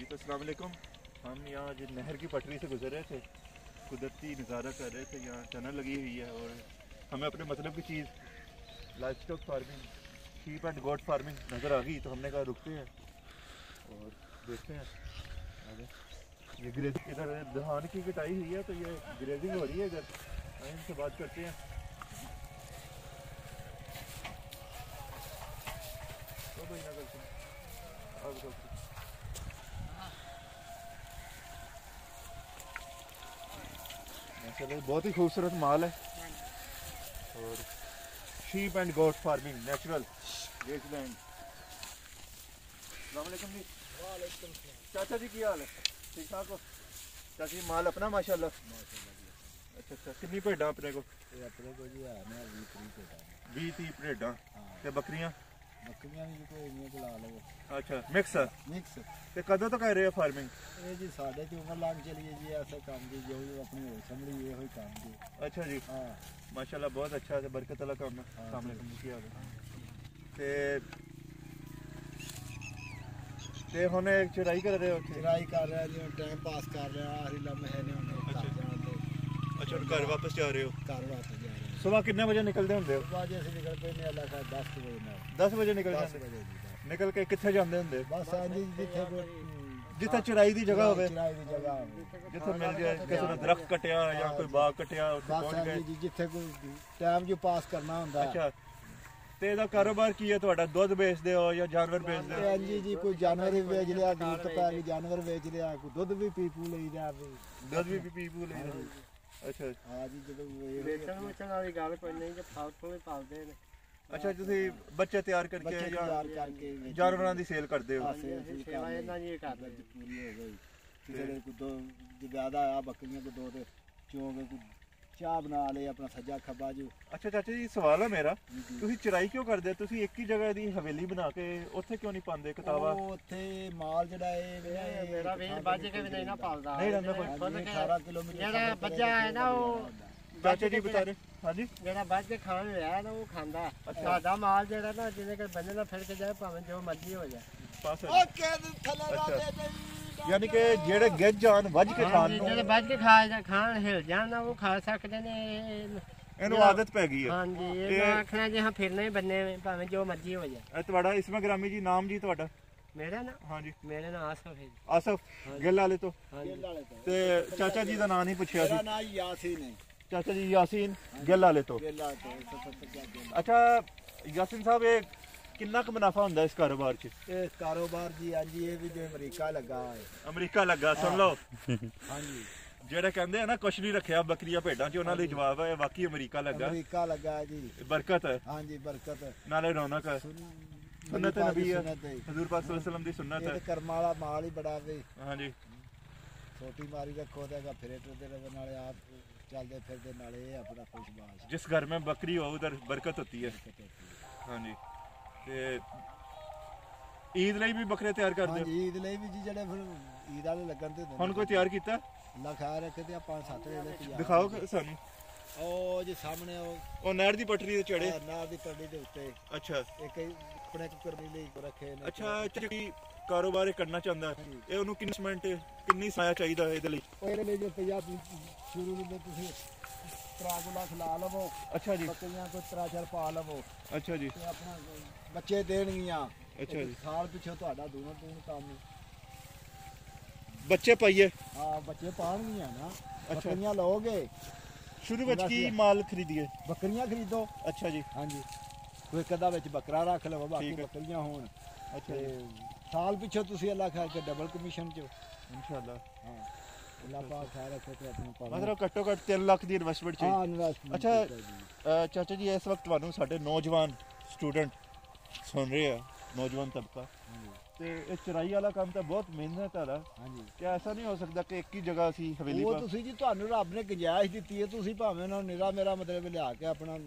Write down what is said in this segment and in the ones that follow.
जी तो अस्सलाम वालेकुम। हम यहाँ जो नहर की पटरी से गुजर रहे थे, कुदरती नज़ारा कर रहे थे। यहाँ टनल लगी हुई है और हमें अपने मतलब की चीज़ life stock farming, sheep and goat farming नज़र आ गई। तो हमने कहा रुकते हैं और देखते हैं आगे। ये ग्रेजिंग इधर धान की कटाई हुई है तो ये ग्रेजिंग हो रही है इधर। इनसे बात करते हैं। तो भाई ना करते हैं अब माशाल्लाह बहुत ही खूबसूरत माल है। और sheep and goat farming natural wasteland. अस्सलाम वालेकुम जी। वालेकुम चाचा जी की हाल है? ठीक ठाक हो चाची? माल अपना माशाल्लाह। अच्छा अच्छा, कितनी भेड़ा अपने को? अपने को जी है ना 20-30 भेड़ा ते बकरियां बकरियां भी कोई नहीं बुला लो। अच्छा मिक्स है। मिक्स ते कदों तो कर रहे हो फार्मिंग? ये जी साढ़े की उम्र लाग चलिए जी ऐसे काम की जो अपनी हो समझी ये हो काम की। अच्छा जी हाँ माशाल्लाह बहुत अच्छा है, बरकत वाला काम है। अस्सलाम वालेकुम की हाल है? ते हुणे चढ़ाई कर रहे हो? चढ़ाई कर रहे हैं जी, टाइम पास कर रहे हैं। आखिरी लम्हे है ने घर जाने दे। अच्छा घर वापस जा रहे हो? घर वापस जा रहे हैं। सुबह कितने बजे निकलते होंगे हो? सुबह जैसे निकल पे नहीं अल्लाह का 10 बजे ना 10 बजे निकल 10 जाते? बजे जी निकल के कितने जाते होंगे? बस हाँ जी जिथे जिथे चढ़ाई की जगह होवे, चढ़ाई की जगह जिथे मिल जाए, किसी ने दरख्त कटिया या कोई बाग कटिया उत्थे बस पहुंच हाँ गए। जी जिथे कोई टाइम जो पास करना होंदा है। अच्छा ते ਇਹਦਾ ਕਾਰੋਬਾਰ ਕੀ ਹੈ ਤੁਹਾਡਾ? ਦੁੱਧ ਵੇਚਦੇ ਹੋ ਜਾਂ ਜਾਨਵਰ ਵੇਚਦੇ ਹੋ? ਹਾਂਜੀ ਜੀ ਕੋਈ ਜਾਨਵਰ ਵੀ ਵੇਚ ਲਿਆ, ਜ਼ਰੂਰਤ ਪੈ ਗਈ ਜਾਨਵਰ ਵੇਚ ਲਿਆ, ਕੋਈ ਦੁੱਧ ਵੀ ਪੀ ਪੂ ਲਈਦਾ ਵੀ। ਦੁੱਧ ਵੀ ਪੀ ਪੂ ਲਈਦਾ। ਅੱਛਾ ਹਾਂ ਜੀ ਜਦੋਂ ਵੇਚਣ ਵੇਚਣ ਵਾਲੀ ਗੱਲ ਕੋਈ ਨਹੀਂ, ਜੇ ਫਾਲਤੂ ਵੀ ਪਾਲਦੇ ਨੇ। ਅੱਛਾ ਤੁਸੀਂ ਬੱਚੇ ਤਿਆਰ ਕਰਕੇ ਬੱਚੇ ਜਾਂ ਤਿਆਰ ਕਰਕੇ ਜਾਨਵਰਾਂ ਦੀ ਸੇਲ ਕਰਦੇ ਹੋ? ਸੇਵਾ ਇਹਨਾਂ ਦੀ ਕਰਦੇ ਜੀ। ਪੂਰੀ ਹੋ ਗਈ। ਕਿਸੇ ਦੇ ਕੋਈ ਦੋ ਜ਼ਿਆਦਾ ਆ ਬੱਕਰੀਆਂ ਕੋ ਦੋ ਤੇ ਚੋਗੇ ਕੋਈ ਚਾਹ ਬਣਾ ਲਏ ਆਪਣਾ ਸੱਜਾ ਖੱਬਾ ਜੋ। ਅੱਛਾ ਚਾਚਾ ਜੀ ਸਵਾਲ ਹੈ ਮੇਰਾ, ਤੁਸੀਂ ਚਰਾਈ ਕਿਉਂ ਕਰਦੇ? ਤੁਸੀਂ ਇੱਕ ਹੀ ਜਗ੍ਹਾ ਦੀ ਹਵੇਲੀ ਬਣਾ ਕੇ ਉੱਥੇ ਕਿਉਂ ਨਹੀਂ ਪਾਉਂਦੇ ਕਿਤਾਬਾਂ? ਉਹ ਉੱਥੇ ਮਾਲ ਜਿਹੜਾ ਇਹ ਮੇਰਾ ਵੇਚ ਵੱਜ ਕੇ ਵੀ ਨਹੀਂ ਨਾ ਪਾਲਦਾ। ਨਹੀਂ ਰਹਿੰਦਾ ਕੋਈ? 18 ਕਿਲੋਮੀਟਰ ਜਿਹੜਾ ਬੱਚਾ ਹੈ ਨਾ ਉਹ ਚਾਚਾ ਜੀ ਬਤਾ ਰਹੇ। ਹਾਂਜੀ ਜਿਹੜਾ ਵੱਜ ਕੇ ਖਾਣ ਲਿਆ ਨਾ ਉਹ ਖਾਂਦਾ। ਸਾਡਾ ਮਾਲ ਜਿਹੜਾ ਨਾ ਜਿਹਦੇ ਕੋਲ ਬੰਦੇ ਨਾਲ ਫਿਰ ਕੇ ਜਾਏ ਭਾਵੇਂ ਜੋ ਮਰਜ਼ੀ ਹੋ ਜਾਏ। ਪਾਸ ਹੈ। ਓਕੇ ਥੱਲੇ ਲਾ ਦੇ ਯਾਨੀ ਕਿ ਜਿਹੜੇ ਗਿੱਜ ਜਾਣ ਵੱਜ ਕੇ ਖਾਣ ਨੂੰ, ਜਿਹੜੇ ਵੱਜ ਕੇ ਖਾਣ ਹਿਲ ਜਾਣ ਨਾ ਉਹ ਖਾ ਸਕਦੇ ਨੇ। ਇਹਨੂੰ ਆਦਤ ਪੈ ਗਈ ਹੈ। ਹਾਂਜੀ ਇਹ ਆਖਣਾ ਜੇ ਹਾਂ ਫਿਰਨਾ ਹੀ ਬੰਨੇ ਭਾਵੇਂ ਜੋ ਮਰਜ਼ੀ ਹੋ ਜਾਏ। ਇਹ ਤੁਹਾਡਾ ਇਸਮਾ ਗ੍ਰਾਮੀ ਜੀ ਨਾਮ ਜੀ ਤੁਹਾਡਾ? ਮੇਰਾ ਨਾ ਹਾਂਜੀ ਮੇਰੇ ਨਾਲ ਆਸਫ ਹੈ ਜੀ। ਆਸਫ ਗਿੱਲ ਵਾਲੇ ਤੋਂ। ਹਾਂਜੀ ਤੇ ਚਾਚਾ ਜੀ ਦਾ ਨਾਮ ਨਹੀਂ ਪੁੱਛਿਆ ਮੇਰਾ ਸੀ। ਨਾਂ ਯਾਸੀਨ ਹੈ। ਚਾਚਾ ਜੀ ਯਾਸੀਨ ਗਿੱਲ ਵਾਲੇ ਤੋਂ। ਗੇਲਾ ਤੋਂ 170 ਅੱਛਾ ਯਾਸੀਨ ਸਾਹਿਬ ਇਹ ਕਿੰਨਾ ਕੁ ਮੁਨਾਫਾ ਹੁੰਦਾ ਇਸ ਕਾਰੋਬਾਰ 'ਚ? ਇਹ ਕਾਰੋਬਾਰ ਜੀ ਹਾਂਜੀ ਇਹ ਵੀ ਜੋ ਅਮਰੀਕਾ ਲੱਗਾ ਹੈ। ਅਮਰੀਕਾ ਲੱਗਾ ਸੁਣ ਲਓ। ਹਾਂਜੀ ਜਿਹੜੇ ਕਹਿੰਦੇ ਆ ਨਾ ਕੁਛ ਨਹੀਂ ਰੱਖਿਆ ਬੱਕਰੀਆਂ ਭੇਡਾਂ 'ਚ, ਉਹਨਾਂ ਲਈ ਜਵਾਬ ਹੈ ਵਾਕਈ ਅਮਰੀਕਾ ਲੱਗਾ। ਅਮਰੀਕਾ ਲੱਗਾ ਹੈ ਜੀ। ਬਰਕਤ ਹੈ ਹਾਂਜੀ ਬਰਕਤ ਨਾਲੇ ਰੌਣਕ ਹੈ। ਸੁਨਨਤ ਨਬੀ ਹੈ, ਹਜ਼ੂਰ ਪਾਕ ਸੱਲੱਲਾਹੁ ਅਲੈहि ਵਸੱਲਮ ਦੀ ਸੁਨਨਤ ਇਹ ਹੈ। ਕਰਮਾਂ ਵਾਲਾ ਮਾਲ ਹੀ ਬੜਾ ਵੇ। ਹਾਂਜੀ ਛੋਟੀ ਮਾਰੀ ਰੱਖੋ ਤੇ ਫਿਰੇ ਟੁਰਦੇ ਰਹੇ ਨਾਲੇ ਆਪ ਚੱਲਦੇ ਫਿਰਦੇ ਨਾਲੇ ਇਹ ਆਪਣਾ ਖੁਸ਼ਬਾਸ਼। जिस घर में बकरी हो उधर बरकत होती है। हाँ जी ते ईद ਲਈ ਵੀ ਬੱਕਰੇ ਤਿਆਰ ਕਰਦੇ ਹਾਂਜੀ ਈਦ ਲਈ ਵੀ ਜੀ ਜਿਹੜੇ ਫਿਰ ਈਦ ਵਾਲੇ ਲੱਗਣ ਤੇ ਹੁਣ ਕੋਈ ਤਿਆਰ ਕੀਤਾ? ਅੱਲਾ ਖੈਰ ਰੱਖੇ ਤੇ 5-7 ਵੇਲੇ ਤਿਆਰ। ਦਿਖਾਓ ਸਾਨੂੰ। ਉਹ ਜੀ ਸਾਹਮਣੇ ਉਹ ਨਹਿਰ ਦੀ ਪਟੜੀ ਤੇ ਚੜੇ। ਨਾਰ ਦੀ ਪੱੜੀ ਦੇ ਉੱਤੇ ਅੱਛਾ ਇੱਕ ਆਪਣੇ ਕਰਨੀ ਲਈ ਰੱਖੇ ਨੇ। ਅੱਛਾ ਜਿਹੜੀ ਕਾਰੋਬਾਰ ਇਹ ਕਰਨਾ ਚਾਹੁੰਦਾ ਇਹ ਉਹਨੂੰ ਕਿੰਨੀ ਇਨਵੈਸਟਮੈਂਟ ਕਿੰਨੀ ਸਾਇਆ ਚਾਹੀਦਾ ਇਹਦੇ ਲਈ? ਇਹਦੇ ਲਈ ਜੋ 50 ਸ਼ੁਰੂ ਵਿੱਚ ਤੁਸੀਂ 3 ਲੱਖ ਲਾ ਲਵੋ। ਅੱਛਾ ਜੀ ਬੱਕਰੀਆਂ ਕੋਈ 3-4 ਪਾ ਲਵੋ ਅੱਛਾ ਜੀ ਤੇ ਆਪਣਾ ਬੱਚੇ ਦੇਣਗੀਆਂ। ਅੱਛਾ ਜੀ ਸਾਲ ਪਿੱਛੇ ਤੁਹਾਡਾ ਦੂਣਾ ਕੰਮ। ਬੱਚੇ ਪਾਈਏ? ਹਾਂ ਬੱਚੇ ਪਾਣਗੀਆਂ ਨਾ। ਬੱਕਰੀਆਂ ਲਓਗੇ ਸ਼ੁਰੂ ਵਿੱਚ ਕੀ ਮਾਲ ਖਰੀਦੀਏ? ਬੱਕਰੀਆਂ ਖਰੀਦੋ। ਅੱਛਾ ਜੀ ਹਾਂਜੀ ਕੋਈ ਕਦਾ ਵਿੱਚ ਬੱਕਰਾ ਰੱਖ ਲਵੋ ਬਾਕੀ ਬੱਕਰੀਆਂ ਹੋਣ। ਅੱਛਾ ਤੇ ਸਾਲ ਪਿੱਛੇ ਤੁਸੀਂ ਅੱਲਾ ਖੈਰ ਕੇ ਡਬਲ ਕਮਿਸ਼ਨ ਚ ਇਨਸ਼ਾਅੱਲਾ। ਹਾਂ ਅੱਲਾ ਪਾਕ ਖੈਰ ਰੱਖੇ ਤੇ ਆਪਣਾ ਪਾਲੋ। ਮਤਲਬ ਘੱਟੋ ਘੱਟ 3 ਲੱਖ ਦੀ ਇਨਵੈਸਟਮੈਂਟ ਚਾਹੀਦੀ। ਹਾਂ ਇਨਵੈਸਟਮੈਂਟ। ਅੱਛਾ ਚਾਚਾ ਜੀ ਇਸ ਵਕਤ ਤੁਹਾਨੂੰ ਸਾਡੇ ਨੌਜਵਾਨ ਸਟੂਡੈਂਟ ਸੁਣ ਰਹੇ ਆ, ਨੌਜਵਾਨ ਤਬਕਾ, ਤੇ ਇਹ ਚਰਾਈ ਵਾਲਾ ਕੰਮ ਤਾਂ ਬਹੁਤ ਮਿਹਨਤ ਵਾਲਾ। ਹਾਂਜੀ ਕਿ ਐਸਾ ਨਹੀਂ ਹੋ ਸਕਦਾ ਕਿ ਇੱਕ ਹੀ ਜਗ੍ਹਾ ਅਸੀਂ ਹਵੇਲੀ ਉਹ ਤੁਸੀਂ ਜੀ ਤੁਹਾਨੂੰ ਰੱਬ ਨੇ ਗੁੰਜਾਇਸ਼ ਦਿੱਤੀ ਹੈ ਤੁਸੀਂ ਭਾਵੇਂ ਉਹਨਾਂ ਨੂੰ ਨਿਰਾ ਮੇਰਾ ਮਤਲਬ ਲਿਆ ਕੇ ਆਪਣਾ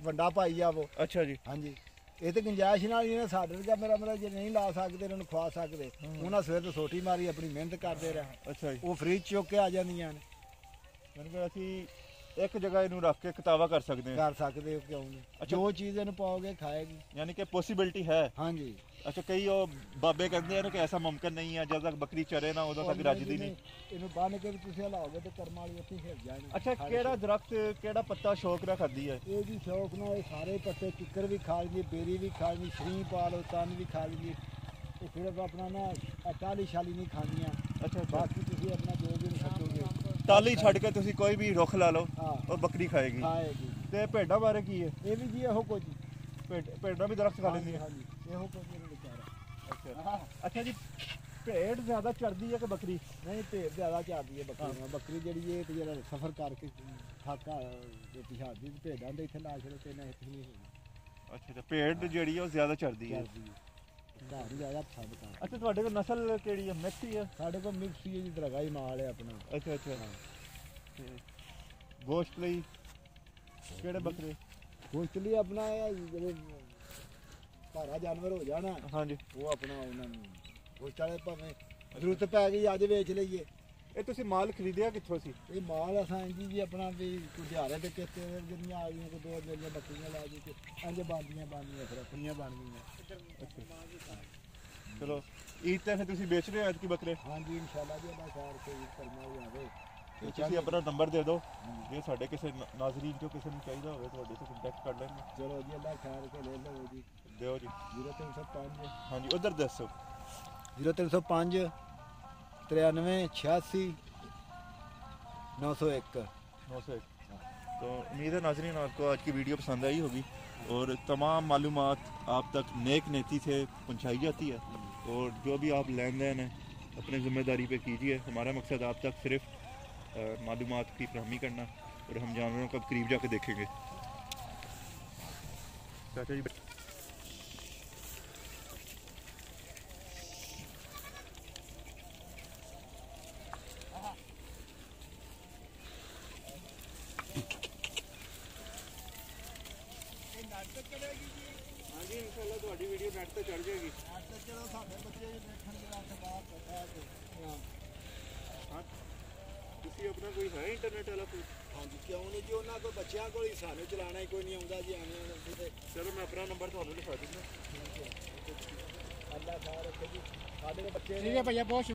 ਵੰਡਾ ਪਾਈ ਜਾਵੋ। ਅੱਛਾ ਜੀ ਹਾਂਜੀ ਇਹ ਤੇ ਗੁੰਜਾਇਸ਼ ਨਾਲ ਹੀ ਨੇ। ਸਾਡੇ ਵਰਗਾ ਮੇਰਾ ਜੇ ਨਹੀਂ ਲਾ ਸਕਦੇ ਇਹਨਾਂ ਨੂੰ ਖਵਾ ਸਕਦੇ ਉਹਨਾਂ ਸਵੇਰ ਤੋਂ ਸੋਟੀ ਮਾਰੀ ਆਪਣੀ ਮਿਹਨਤ ਕਰਦੇ ਰਹੇ। ਅੱਛਾ ਜੀ ਉਹ ਫ੍ਰੀ ਚੁੱਕ ਕੇ ਆ ਜਾਂਦੀਆਂ ਨੇ। ਯਾਨੀ ਕਿ ਅਸੀਂ ਇੱਕ ਜਗ੍ਹਾ ਇਹਨੂੰ ਰੱਖ ਕੇ ਕਤਾਵਾ ਕਰ ਸਕਦੇ ਹਾਂ कर सकते हो, क्यों नहीं? अच्छा। जो चीज़ इन्हें पाओगे खाएगी। ਯਾਨੀ ਕਿ ਪੋਸੀਬਿਲਿਟੀ ਹੈ हाँ जी। ਅੱਛਾ ਕਈ ਉਹ ਬਾਬੇ ਕਹਿੰਦੇ ਆ ਕਿ ਐਸਾ ਮੁਮਕਿਨ ਨਹੀਂ ਹੈ ਜਦ ਤੱਕ ਬੱਕਰੀ ਚਰੇ ਨਾ ਉਦੋਂ ਤੱਕ ਰੱਜਦੀ ਨਹੀਂ ਇਹਨੂੰ ਬੰਨ ਕੇ ਵੀ ਤੁਸੀਂ ਹਲਾਓਗੇ ਤੇ ਕਰਮ ਵਾਲੀ ਉੱਥੇ ਹਿਲ ਜਾਣੀ। ਅੱਛਾ ਕਿਹੜਾ ਦਰਖਤ ਕਿਹੜਾ ਪੱਤਾ ਸ਼ੌਕ ਨਾਲ ਖਾਂਦੀ ਹੈ ਇਹ ਵੀ ਸ਼ੌਕ ਨਾਲ ਇਹ ਸਾਰੇ ਪੱਤੇ ਕਿੱਕਰ ਵੀ ਖਾ ਲੈਂਦੀ, ਬੇਰੀ ਵੀ ਖਾ ਲੈਂਦੀ, ਸ਼ਰੀ ਪਾ ਲਓ ਤਨ ਵੀ ਖਾ ਲੈਂਦੀ। ਇਹ ਸਿਰਫ ਆਪਣਾ ਨਾ ਟਾਲੀ ਛਾਲੀ ਨਹੀਂ ਖਾਣੀਆਂ। ਅੱਛਾ ਬਾਕੀ ਤੁਸੀਂ ਆਪਣਾ ਜੋ ਵੀ ਛੱਡੋਗੇ ਟਾਲੀ ਛੱਡ ਕੇ ਤੁਸੀਂ ਕੋਈ ਵੀ ਰੁੱਖ ਲਾ ਲਓ ਹਾਂ ਉਹ ਬੱਕਰੀ ਖਾਏਗੀ ਖਾਏਗੀ। ਤੇ ਭੇਡਾਂ ਬਾਰੇ ਕੀ ਹੈ ਇਹ ਵੀ ਜੀ ਇਹੋ ਕੁਝ। ਭੇਡਾਂ ਵੀ ਦਰਖਤ ਖਾ ਲੈਂਦੀਆਂ ਹਾਂਜੀ ਇਹੋ ਕੁਝ ਇਹਨੂੰ ਵਿਚਾਰਾ। ਅੱਛਾ ਅੱਛਾ ਜੀ ਭੇਡ ਜ਼ਿਆਦਾ ਚੜਦੀ ਹੈ ਕਿ ਬੱਕਰੀ ਨਹੀਂ ਭੇਡ ਜ਼ਿਆਦਾ ਚਾਹਦੀ ਹੈ ਬੱਕਰੀ। ਬੱਕਰੀ ਜਿਹੜੀ ਇਹ ਤੇ ਜਿਹੜਾ ਸਫ਼ਰ ਕਰਕੇ ਥਾਕਾ ਤੇ ਪਿਛਾੜੀ ਭੇਡਾਂ ਦੇ ਇੱਥੇ ਲਾ ਛੜੋ ਤੇ ਨਾ ਇੱਥੇ ਨਹੀਂ ਹੋਣੀ। ਅੱਛਾ ਅੱਛਾ ਭੇਡ ਜਿਹੜੀ ਹੈ ਉਹ ਜ਼ਿਆਦਾ ਚੜਦੀ ਹੈ ਘਰ ਹੀ ਜ਼ਿਆਦਾ ਪਸੰਦ ਕਰ। ਅੱਛਾ ਤੁਹਾਡੇ ਕੋਲ ਨਸਲ ਕਿਹੜੀ ਹੈ ਮਿਕਸ ਹੀ ਹੈ ਸਾਡੇ ਕੋਲ ਮਿਕਸ ਹੀ ਦੀ ਦਰਗਾਹ ਹੀ ਮਾਲ ਹੈ ਆਪਣਾ। ਅੱਛਾ ਅੱਛਾ ਤੇ ਗੋਸ਼ਤ ਲਈ ਕਿਹੜੇ ਬੱਕਰੇ ਗੋਸ਼ਤ ਲਈ ਆਪਣਾ ਇਹ ਜਿਹੜੇ ਭਾਰਾ ਜਾਨਵਰ ਹੋ ਜਾਣਾ ਹਾਂਜੀ ਉਹ ਆਪਣਾ ਉਹਨਾਂ ਨੂੰ ਗੋਸ਼ਤ ਵਾਲੇ ਭਾਵੇਂ ਜ਼ਰੂਰਤ ਪੈ ਗਈ ਅੱਜ ਵੇਚ ਲਈਏ। ਇਹ ਤੁਸੀਂ ਮਾਲ ਖਰੀਦਿਆ ਕਿੱਥੋਂ ਸੀ ਇਹ ਮਾਲ ਅਸਾਂ ਜੀ ਆਪਣਾ ਵੀ ਕੋਈ ਦਿਹਾੜੇ ਤੇ ਕਿਤੇ ਜਿਹੜੀਆਂ ਆ ਗਈਆਂ ਕੋਈ ਦੋ ਜਿਹੜੀਆਂ ਬੱਕਰੀਆਂ ਲਾ ਜੀ ਤੇ ਇੰਜ ਬਣਦੀਆਂ ਫਿਰ ਆਪਣੀਆਂ ਬਣ ਗਈਆਂ। ਚਲੋ ਈਦ ਤੇ ਫਿਰ ਤੁਸੀਂ ਵੇਚ ਰਹੇ ਹੋ ਐਤਕੀ ਬੱਕਰੇ ਹਾਂਜੀ ਇਨਸ਼ਾਅੱਲਾ ਜੀ ਅੱਲਾ ਖੈਰ ਕੋਈ ਕਰਨਾ ਵੀ ਆਵੇ। ਤੇ ਤੁਸੀਂ ਆਪਣਾ ਨੰਬਰ ਦੇ ਦਿਓ ਜੇ ਸਾਡੇ ਕਿਸੇ ਨਾਜ਼ਰੀਨ ਚੋਂ ਕਿਸੇ ਨੂੰ ਚਾਹੀਦਾ ਹੋਵੇ ਤੁਹਾਡੇ ਤੋਂ ਕੰਟੈਕਟ ਕਰ ਲੈਣਗੇ। ਚਲੋ ਜੀ ਅੱਲਾ ਖੈਰ ਕੇ ਲੈ ਲਓ ਜੀ। ਦਿਓ ਜੀ 0305 ਹਾਂਜੀ ਉਧਰ ਦੱਸੋ 0305 93 86 901। 901 तो उम्मीद है नाज़रीन आपको आज की वीडियो पसंद आई होगी और तमाम मालूमात आप तक नेक नीति से पहुंचाई जाती है और जो भी आप लेन देन है अपनी ज़िम्मेदारी पे कीजिए। हमारा मकसद आप तक सिर्फ मालूमात की फरहमी करना और हम जानवरों को करीब जाके देखेंगे। चाचा जी हाँ जी इंशाल्लाह ਤੁਹਾਡੀ ਵੀਡੀਓ ਨੈਟ ਤੇ ਚੜ ਜਾਏਗੀ। ਚਲੋ ਸਾਡੇ ਬੱਚੇ ਦੇਖਣ ਦੇ ਵਾਸਤੇ ਬਾਹਰ ਬੈਠਾ ਕੇ ਹਾਂ ਤੁਸੀਂ ਆਪਣਾ ਕੋਈ ਹੈ ਇੰਟਰਨੈਟ ਵਾਲਾ ਕੋਈ ਹਾਂਜੀ ਕਿਉਂ ਨਹੀਂ ਜੀ ਉਹਨਾਂ ਕੋਲ ਬੱਚਿਆਂ ਕੋਲ ਹੀ ਸਾਨੂੰ ਚਲਾਉਣਾ ਹੀ ਕੋਈ ਨਹੀਂ ਆਉਂਦਾ ਜੀ ਐਵੇਂ ਤੇ ਚਲੋ ਮੈਂ ਆਪਣਾ ਨੰਬਰ ਤੁਹਾਨੂੰ ਲਿਖਾ ਦਿੰਦਾ। ਅੱਲਾ ਖੈਰ ਰੱਖੇ ਜੀ ਸਾਡੇ ਬੱਚੇ ਠੀਕ ਹੈ ਭਈਆ ਬਹੁਤ